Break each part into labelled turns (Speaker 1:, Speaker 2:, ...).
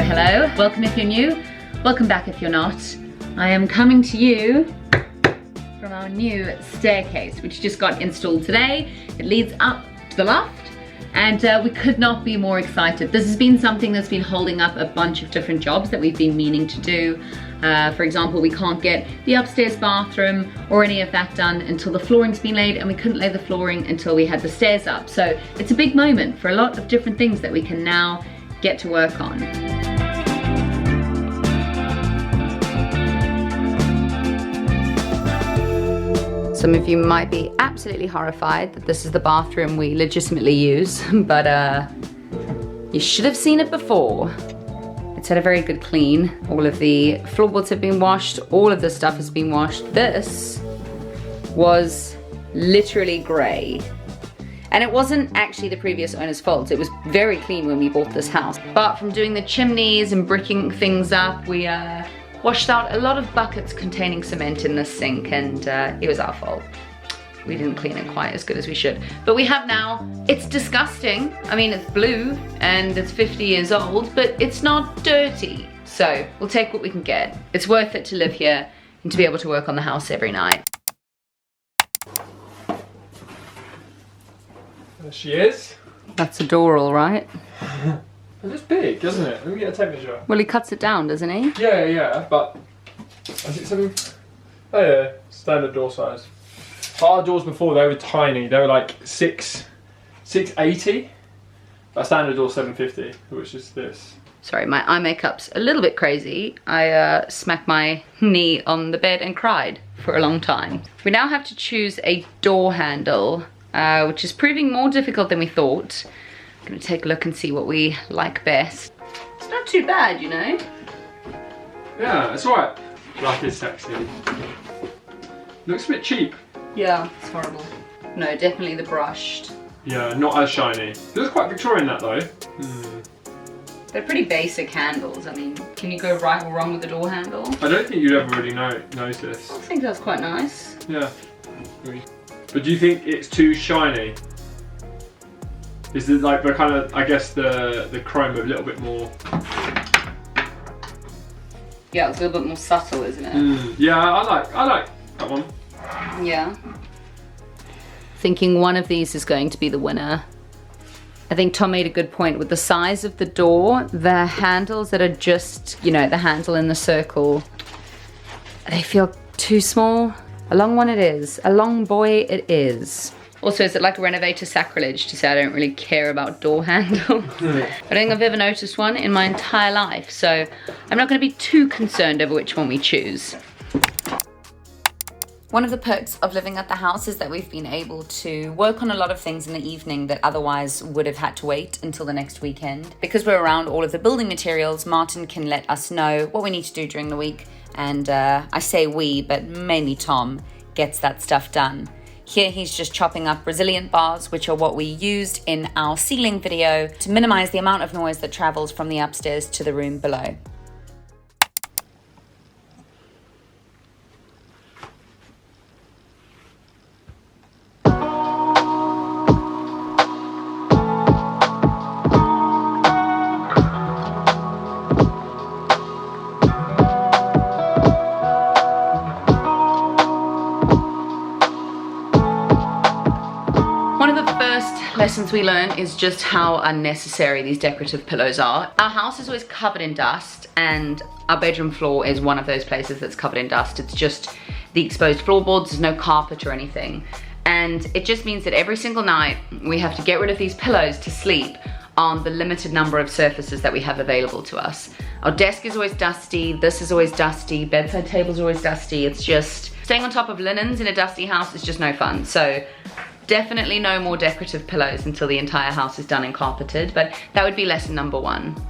Speaker 1: hello. Welcome if you're new, welcome back if you're not. I am coming to you from our new staircase, which just got installed today. It leads up to the loft, and we could not be more excited. This has been something that's been holding up a bunch of different jobs that we've been meaning to do. For example, we can't get the upstairs bathroom or any of that done until the flooring's been laid, and we couldn't lay the flooring until we had the stairs up. So it's a big moment for a lot of different things that we can now get to work on. Some of you might be absolutely horrified that this is the bathroom we legitimately use, but you should have seen it before. It's had a very good clean. All of the floorboards have been washed. All of the stuff has been washed. This was literally grey. And it wasn't actually the previous owner's fault. It was very clean when we bought this house. But from doing the chimneys and bricking things up, we washed out a lot of buckets containing cement in this sink, and it was our fault. We didn't clean it quite as good as we should. But we have now. It's disgusting. I mean, it's blue and it's 50 years old, but it's not dirty. So we'll take what we can get. It's worth it to live here and to be able to work on the house every night.
Speaker 2: There she is.
Speaker 1: That's a door, all right.
Speaker 2: It's big, doesn't it? Let me get a tape measure.
Speaker 1: Well, he cuts it down, doesn't he?
Speaker 2: Yeah, but is it something? Oh yeah, standard door size. Our doors before, they were tiny. They were like 680. Our standard door 750, which is this.
Speaker 1: Sorry, my eye makeup's a little bit crazy. I smacked my knee on the bed and cried for a long time. We now have to choose a door handle, which is proving more difficult than we thought. I'm gonna take a look and see what we like best. It's not too bad, you know?
Speaker 2: Yeah, it's alright. Black is sexy. Looks a bit cheap.
Speaker 1: Yeah, it's horrible. No, definitely the brushed.
Speaker 2: Yeah, not as shiny. It looks quite Victorian, that though.
Speaker 1: They're pretty basic handles. I mean, can you go right or wrong with the door handle?
Speaker 2: I don't think you'd ever really notice.
Speaker 1: I think that's quite nice.
Speaker 2: Yeah. But do you think it's too shiny? Is it like the kind of, I guess the chrome a little bit more?
Speaker 1: Yeah, it's a little bit more subtle, isn't it?
Speaker 2: Yeah, I like that one.
Speaker 1: Yeah. Thinking one of these is going to be the winner. I think Tom made a good point with the size of the door. The handles that are just, you know, the handle in the circle, they feel too small. A long one it is. A long boy it is. Also, is it like a renovator sacrilege to say I don't really care about door handles? I don't think I've ever noticed one in my entire life, so I'm not going to be too concerned over which one we choose. One of the perks of living at the house is that we've been able to work on a lot of things in the evening that otherwise would have had to wait until the next weekend. Because we're around all of the building materials, Martin can let us know what we need to do during the week, and I say we, but mainly Tom gets that stuff done. Here he's just chopping up resilient bars, which are what we used in our ceiling video to minimize the amount of noise that travels from the upstairs to the room below. Lessons we learn is just how unnecessary these decorative pillows are. Our house is always covered in dust, and our bedroom floor is one of those places that's covered in dust. It's just the exposed floorboards, there's no carpet or anything. And it just means that every single night we have to get rid of these pillows to sleep on the limited number of surfaces that we have available to us. Our desk is always dusty, this is always dusty, bedside tables are always dusty. It's just, staying on top of linens in a dusty house is just no fun. So definitely no more decorative pillows until the entire house is done and carpeted, but that would be lesson number one.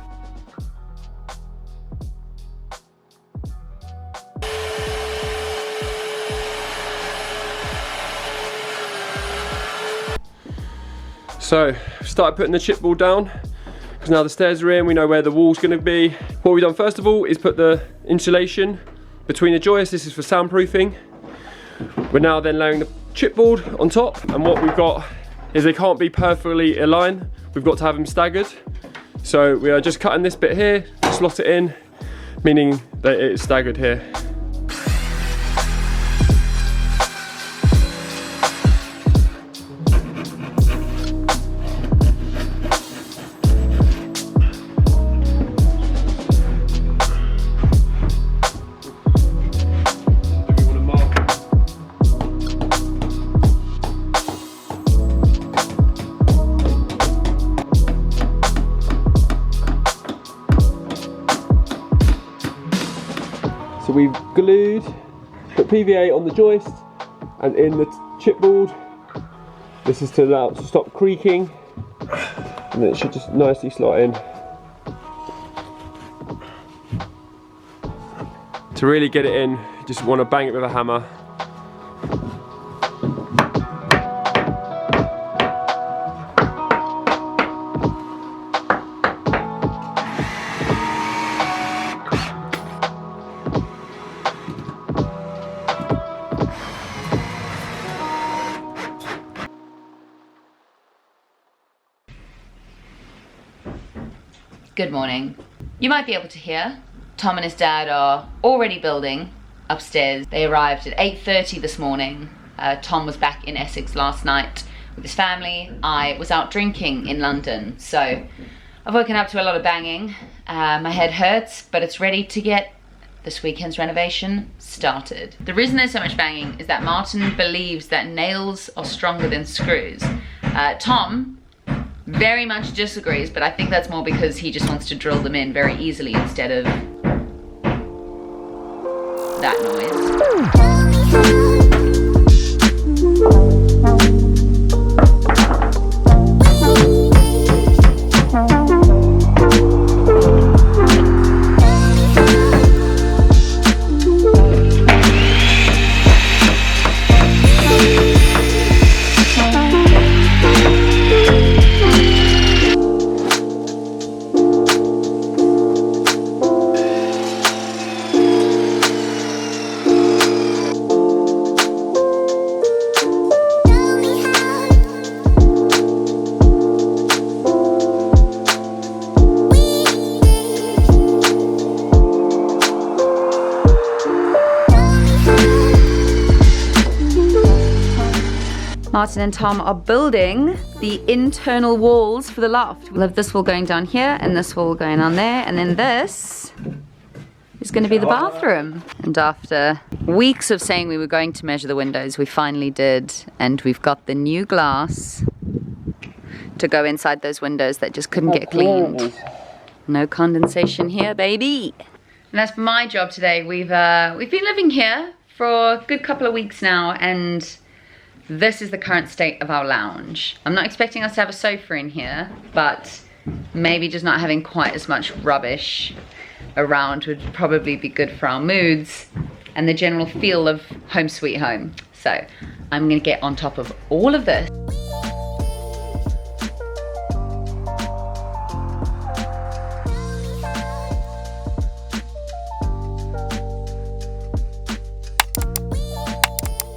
Speaker 2: So, started putting the chipboard down, because now the stairs are in, we know where the wall's going to be. What we've done first of all is put the insulation between the joists. This is for soundproofing. We're now then laying the chipboard on top, and what we've got is they can't be perfectly aligned. We've got to have them staggered. So we are just cutting this bit here, just slot it in, meaning that it's staggered here. So we've glued, put PVA on the joist and in the chipboard. This is to allow it to stop creaking, and then it should just nicely slot in. To really get it in, you just want to bang it with a hammer.
Speaker 1: Good morning. You might be able to hear Tom and his dad are already building upstairs. They arrived at 8:30 this morning. Tom was back in Essex last night with his family. I was out drinking in London, so I've woken up to a lot of banging. My head hurts, but it's ready to get this weekend's renovation started. The reason there's so much banging is that Martin believes that nails are stronger than screws. Tom very much disagrees, but I think that's more because he just wants to drill them in very easily instead of that noise. Martin and Tom are building the internal walls for the loft. We'll have this wall going down here and this wall going on there, and then this is going to be the bathroom. And after weeks of saying we were going to measure the windows, we finally did, and we've got the new glass to go inside those windows that just couldn't get cleaned. No condensation here, baby. And that's my job today. We've been living here for a good couple of weeks now, and this is the current state of our lounge. I'm not expecting us to have a sofa in here, but maybe just not having quite as much rubbish around would probably be good for our moods and the general feel of home sweet home. So I'm gonna get on top of all of this.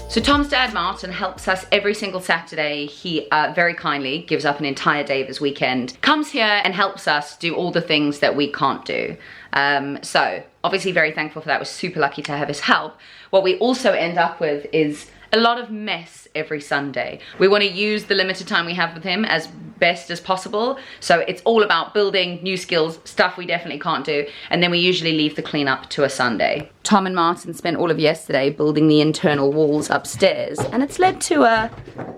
Speaker 1: So Tom's dad, Martin, helps us every single Saturday. He very kindly gives up an entire day of his weekend, comes here and helps us do all the things that we can't do. So obviously very thankful for that. We're super lucky to have his help. What we also end up with is a lot of mess every Sunday. We want to use the limited time we have with him as best as possible. So it's all about building new skills, stuff we definitely can't do, and then we usually leave the cleanup to a Sunday. Tom and Martin spent all of yesterday building the internal walls upstairs, and it's led to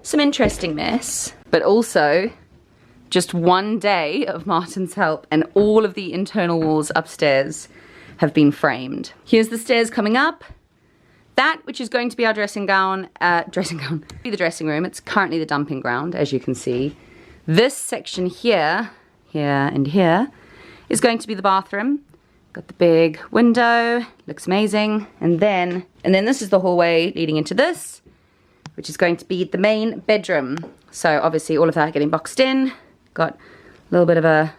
Speaker 1: some interesting mess, but also just one day of Martin's help and all of the internal walls upstairs have been framed. Here's the stairs coming up. That, which is going to be our dressing gown, be the dressing room. It's currently the dumping ground, as you can see. This section here, here and here, is going to be the bathroom. Got the big window, looks amazing. And then this is the hallway leading into this, which is going to be the main bedroom. So obviously all of that getting boxed in. Got a little bit of a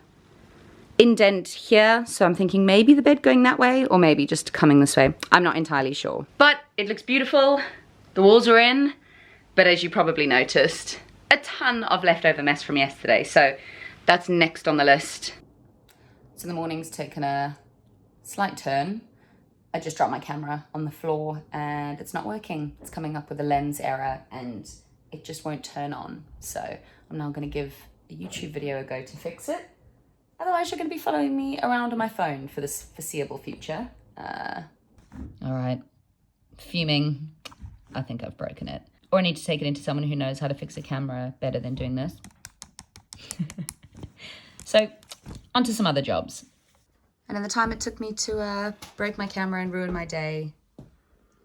Speaker 1: indent here, so I'm thinking maybe the bed going that way or maybe just coming this way. I'm not entirely sure. But it looks beautiful. The walls are in, but as you probably noticed, a ton of leftover mess from yesterday. So that's next on the list. So the morning's taken a slight turn. I just dropped my camera on the floor and it's not working. It's coming up with a lens error and it just won't turn on. So I'm now gonna give a YouTube video a go to fix it. Otherwise you're gonna be following me around on my phone for this foreseeable future. All right, fuming. I think I've broken it. Or I need to take it into someone who knows how to fix a camera better than doing this. So, onto some other jobs. And in the time it took me to break my camera and ruin my day,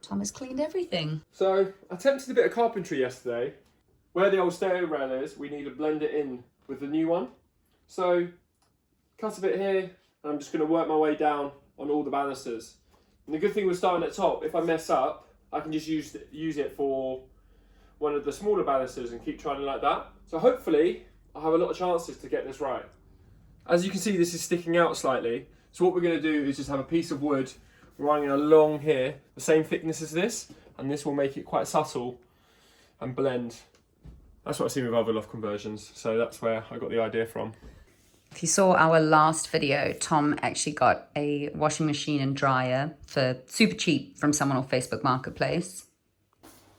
Speaker 1: Tom has cleaned everything.
Speaker 2: So, I attempted a bit of carpentry yesterday. Where the old stereo rail is, we need to blend it in with the new one. So, cut a bit here, and I'm just going to work my way down on all the banisters. And the good thing with starting at top, if I mess up, I can just use it for one of the smaller banisters and keep trying like that. So hopefully, I'll have a lot of chances to get this right. As you can see, this is sticking out slightly. So what we're going to do is just have a piece of wood running along here, the same thickness as this, and this will make it quite subtle and blend. That's what I've seen with other loft conversions, so that's where I got the idea from.
Speaker 1: If you saw our last video, Tom actually got a washing machine and dryer for super cheap from someone on Facebook Marketplace.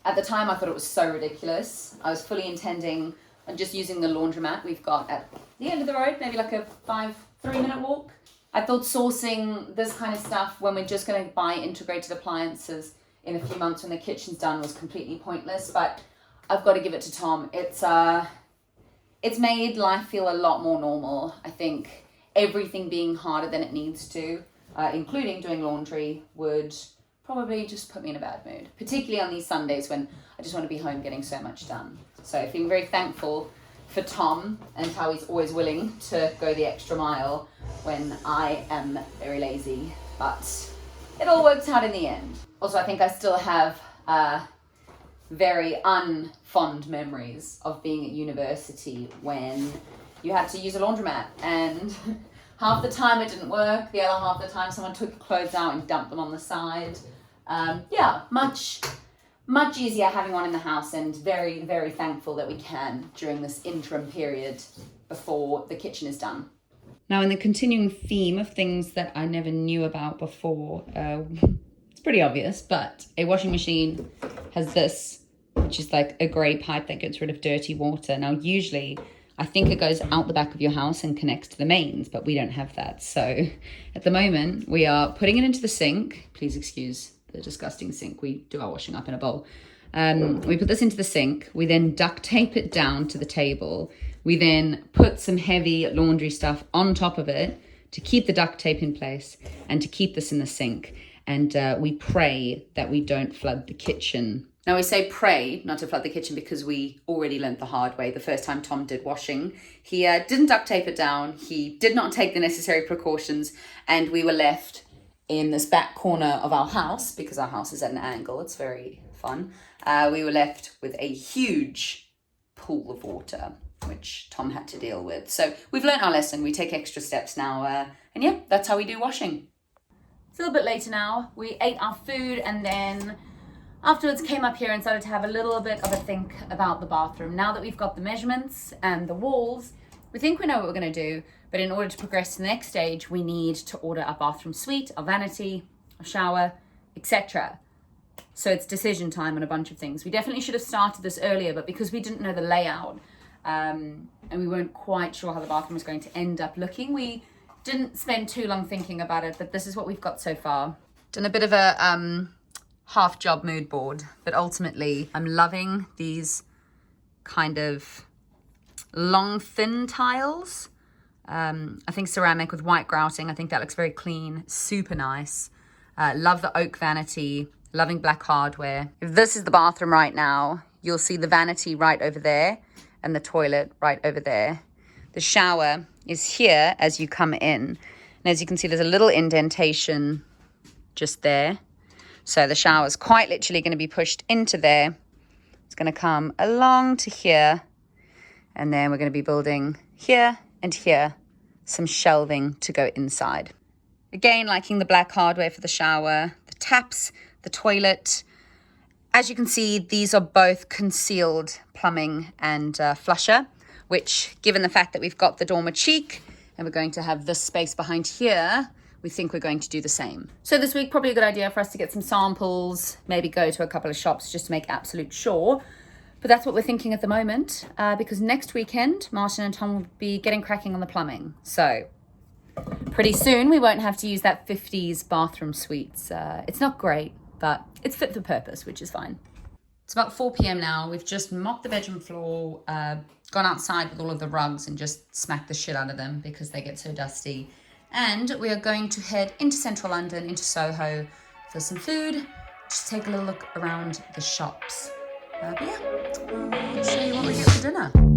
Speaker 1: At the time, I thought it was so ridiculous. I was fully intending on just using the laundromat we've got at the end of the road, maybe like a 3-minute walk. I thought sourcing this kind of stuff when we're just going to buy integrated appliances in a few months when the kitchen's done was completely pointless, but I've got to give it to Tom. It's made life feel a lot more normal. I think everything being harder than it needs to, including doing laundry, would probably just put me in a bad mood, particularly on these Sundays when I just want to be home getting so much done. So feeling very thankful for Tom and how he's always willing to go the extra mile when I am very lazy, but it all works out in the end. Also, I think I still have very unfond memories of being at university when you had to use a laundromat and half the time it didn't work, the other half the time someone took your clothes out and dumped them on the side. Yeah, much easier having one in the house, and very, very thankful that we can during this interim period before the kitchen is done. Now, in the continuing theme of things that I never knew about before, it's pretty obvious, but a washing machine has this, which is like a grey pipe that gets rid of dirty water. Now, usually, I think it goes out the back of your house and connects to the mains, but we don't have that. So at the moment, we are putting it into the sink. Please excuse the disgusting sink. We do our washing up in a bowl. We put this into the sink. We then duct tape it down to the table. We then put some heavy laundry stuff on top of it to keep the duct tape in place and to keep this in the sink. And we pray that we don't flood the kitchen. Now, we say pray not to flood the kitchen because we already learned the hard way. The first time Tom did washing, he didn't duct tape it down. He did not take the necessary precautions, and we were left in this back corner of our house, because our house is at an angle. It's very fun. We were left with a huge pool of water, which Tom had to deal with. So we've learned our lesson. We take extra steps now. And yeah, that's how we do washing. It's a little bit later now. We ate our food and then afterwards came up here and started to have a little bit of a think about the bathroom. Now that we've got the measurements and the walls, we think we know what we're going to do, but in order to progress to the next stage, we need to order our bathroom suite, our vanity, our shower, etc. So it's decision time on a bunch of things. We definitely should have started this earlier, but because we didn't know the layout and we weren't quite sure how the bathroom was going to end up looking, we didn't spend too long thinking about it, but this is what we've got so far. Done a bit of a half job mood board, but ultimately I'm loving these kind of long thin tiles. I think ceramic with white grouting. I think that looks very clean, super nice. Love the oak vanity, loving black hardware. If this is the bathroom right now, you'll see the vanity right over there and the toilet right over there. The shower is here as you come in. And as you can see, there's a little indentation just there. So the shower is quite literally going to be pushed into there. It's going to come along to here. And then we're going to be building here and here some shelving to go inside. Again, liking the black hardware for the shower, the taps, the toilet. As you can see, these are both concealed plumbing and flusher, which, given the fact that we've got the dormer cheek and we're going to have this space behind here. We think we're going to do the same. So this week, probably a good idea for us to get some samples, maybe go to a couple of shops just to make absolute sure. But that's what we're thinking at the moment, because next weekend, Martin and Tom will be getting cracking on the plumbing. So pretty soon we won't have to use that 50s bathroom suites. It's not great, but it's fit for purpose, which is fine. It's about 4 p.m. now. We've just mopped the bedroom floor, gone outside with all of the rugs and just smacked the shit out of them because they get so dusty. And we are going to head into central London, into Soho, for some food, just take a little look around the shops. But yeah, I'll show you what we get for dinner.